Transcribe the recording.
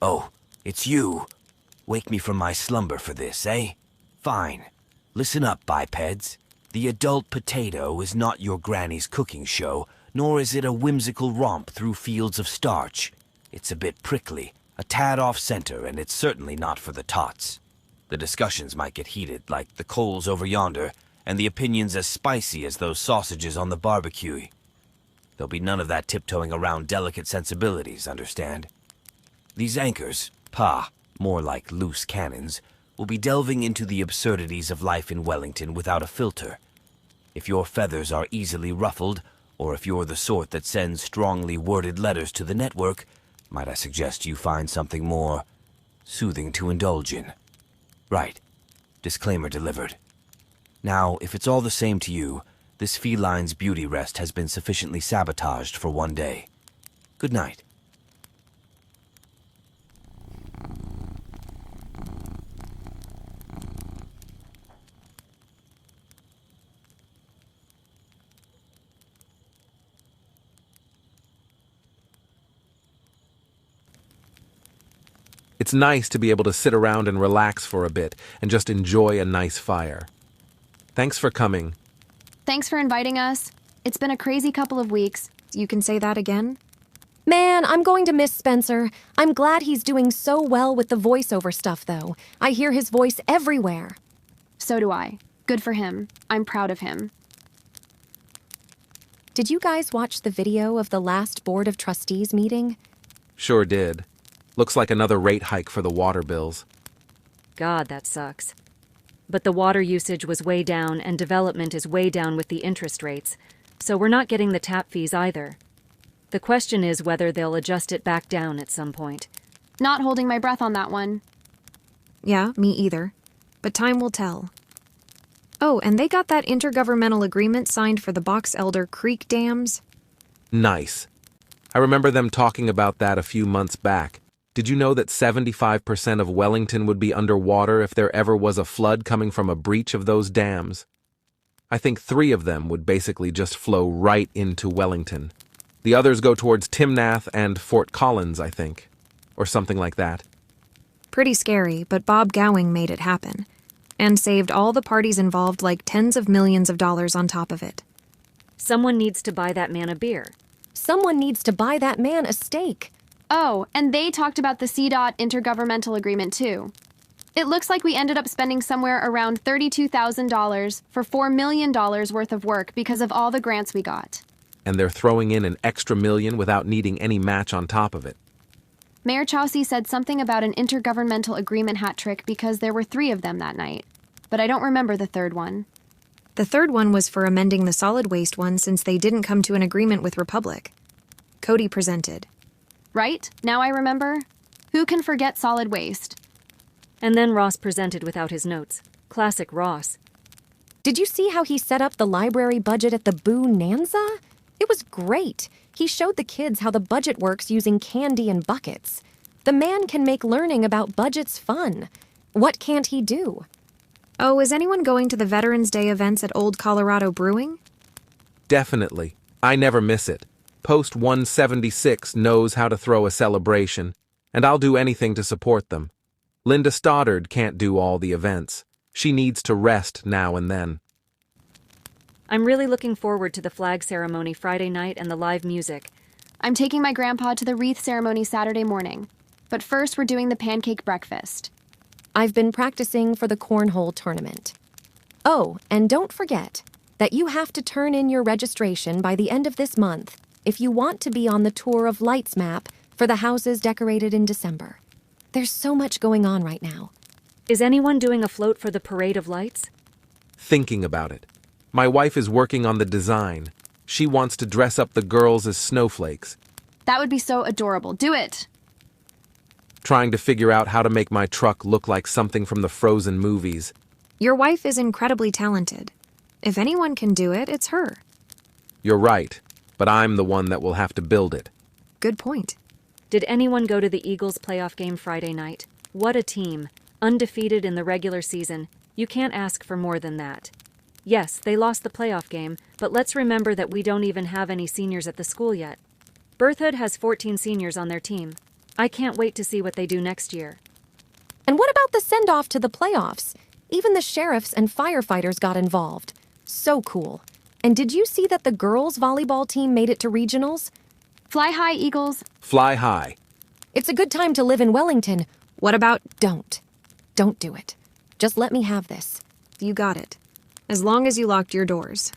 Oh, it's you. Wake me from my slumber for this, eh? Fine. Listen up, bipeds. The adult potato is not your granny's cooking show, nor is it a whimsical romp through fields of starch. It's a bit prickly, a tad off-center, and it's certainly not for the tots. The discussions might get heated, like the coals over yonder, and the opinions as spicy as those sausages on the barbecue. There'll be none of that tiptoeing around delicate sensibilities, understand? These anchors, more like loose cannons, will be delving into the absurdities of life in Wellington without a filter. If your feathers are easily ruffled, or if you're the sort that sends strongly worded letters to the network, might I suggest you find something more soothing to indulge in? Right. Disclaimer delivered. Now, if it's all the same to you, this feline's beauty rest has been sufficiently sabotaged for one day. Good night. It's nice to be able to sit around and relax for a bit and just enjoy a nice fire. Thanks for coming. Thanks for inviting us. It's been a crazy couple of weeks. You can say that again? Man, I'm going to miss Spencer. I'm glad he's doing so well with the voiceover stuff, though. I hear his voice everywhere. So do I. Good for him. I'm proud of him. Did you guys watch the video of the last Board of Trustees meeting? Sure did. Looks like another rate hike for the water bills. God, that sucks. But the water usage was way down and development is way down with the interest rates, so we're not getting the tap fees either. The question is whether they'll adjust it back down at some point. Not holding my breath on that one. Yeah, me either. But time will tell. Oh, and they got that intergovernmental agreement signed for the Box Elder Creek dams. Nice. I remember them talking about that a few months back. Did you know that 75% of Wellington would be underwater if there ever was a flood coming from a breach of those dams? I think 3 of them would basically just flow right into Wellington. The others go towards Timnath and Fort Collins, I think. Or something like that. Pretty scary, but Bob Gowing made it happen. And saved all the parties involved like tens of millions of dollars on top of it. Someone needs to buy that man a beer. Someone needs to buy that man a steak. Oh, and they talked about the CDOT intergovernmental agreement too. It looks like we ended up spending somewhere around $32,000 for $4 million worth of work because of all the grants we got. And they're throwing in an extra million without needing any match on top of it. Mayor Chaucy said something about an intergovernmental agreement hat trick because there were 3 of them that night. But I don't remember the third one. The third one was for amending the solid waste one since they didn't come to an agreement with Republic. Cody presented. Right? Now I remember. Who can forget solid waste? And then Ross presented without his notes. Classic Ross. Did you see how he set up the library budget at the Bonanza? It was great. He showed the kids how the budget works using candy and buckets. The man can make learning about budgets fun. What can't he do? Oh, is anyone going to the Veterans Day events at Old Colorado Brewing? Definitely. I never miss it. Post 176 knows how to throw a celebration, and I'll do anything to support them. Linda Stoddard can't do all the events. She needs to rest now and then. I'm really looking forward to the flag ceremony Friday night and the live music. I'm taking my grandpa to the wreath ceremony Saturday morning. But first we're doing the pancake breakfast. I've been practicing for the cornhole tournament. Oh, and don't forget that you have to turn in your registration by the end of this month if you want to be on the Tour of Lights map for the houses decorated in December. There's so much going on right now. Is anyone doing a float for the Parade of Lights? Thinking about it. My wife is working on the design. She wants to dress up the girls as snowflakes. That would be so adorable. Do it! Trying to figure out how to make my truck look like something from the Frozen movies. Your wife is incredibly talented. If anyone can do it, it's her. You're right, but I'm the one that will have to build it. Good point. Did anyone go to the Eagles playoff game Friday night? What a team. Undefeated in the regular season. You can't ask for more than that. Yes, they lost the playoff game, but let's remember that we don't even have any seniors at the school yet. Berthoud has 14 seniors on their team. I can't wait to see what they do next year. And what about the send-off to the playoffs? Even the sheriffs and firefighters got involved. So cool. And did you see that the girls' volleyball team made it to regionals? Fly high, Eagles. Fly high. It's a good time to live in Wellington. What about don't? Don't do it. Just let me have this. You got it. As long as you locked your doors.